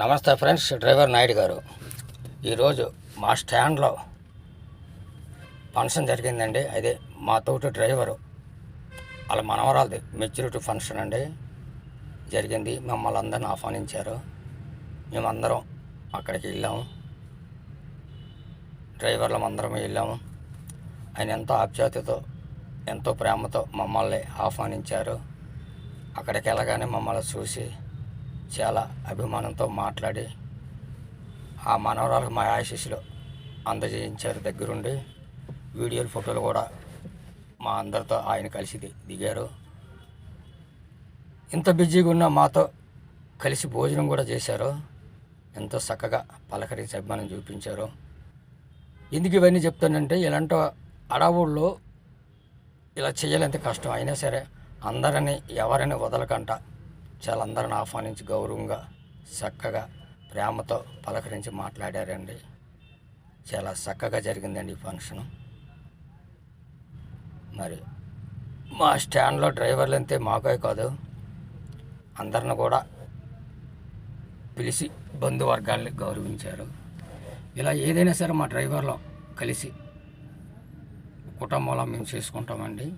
నమస్తే friends, driver Naidu గారు. ఈరోజు మా స్టాండ్లో ఫంక్షన్ జరిగిందండి. అదే మా తోటి డ్రైవరు వాళ్ళ మనవరాలది మెచ్యూరిటీ ఫంక్షన్ అండి జరిగింది. మమ్మల్ని అందరిని ఆహ్వానించారు. మేమందరం అక్కడికి వెళ్ళాము. డ్రైవర్లం అందరం వెళ్ళాము. ఆయన ఎంతో ఆప్యాయతతో ఎంతో ప్రేమతో మమ్మల్ని ఆహ్వానించారు. అక్కడికి వెళ్ళగానే మమ్మల్ని చూసి చాలా అభిమానంతో మాట్లాడి ఆ మనవరాలకు మా ఆశీస్సులు అందజేయించారు. దగ్గరుండి వీడియోలు ఫోటోలు కూడా మా అందరితో ఆయన కలిసి దిగారు. ఇంత బిజీగా ఉన్న మాతో కలిసి భోజనం కూడా చేశారు. ఎంతో చక్కగా పలకరించి అభిమానం చూపించారు. ఎందుకు ఇవన్నీ చెప్తానంటే, ఇలాంటి అడవుల్లో ఇలా చేయాలంటే కష్టం. అయినా సరే అందరినీ ఎవరిని వదలకంట చాలా అందరిని ఆహ్వానించి గౌరవంగా చక్కగా ప్రేమతో పలకరించి మాట్లాడారండి. చాలా చక్కగా జరిగిందండి ఈ ఫంక్షను. మరి మా స్టాండ్లో డ్రైవర్లు అంతే మాకే కాదు, అందరిని కూడా పిలిచి బంధువర్గాల్ని గౌరవించారు. ఇలా ఏదైనా సరే మా డ్రైవర్లో కలిసి కుటుంబంలో మేము చేసుకుంటామండి.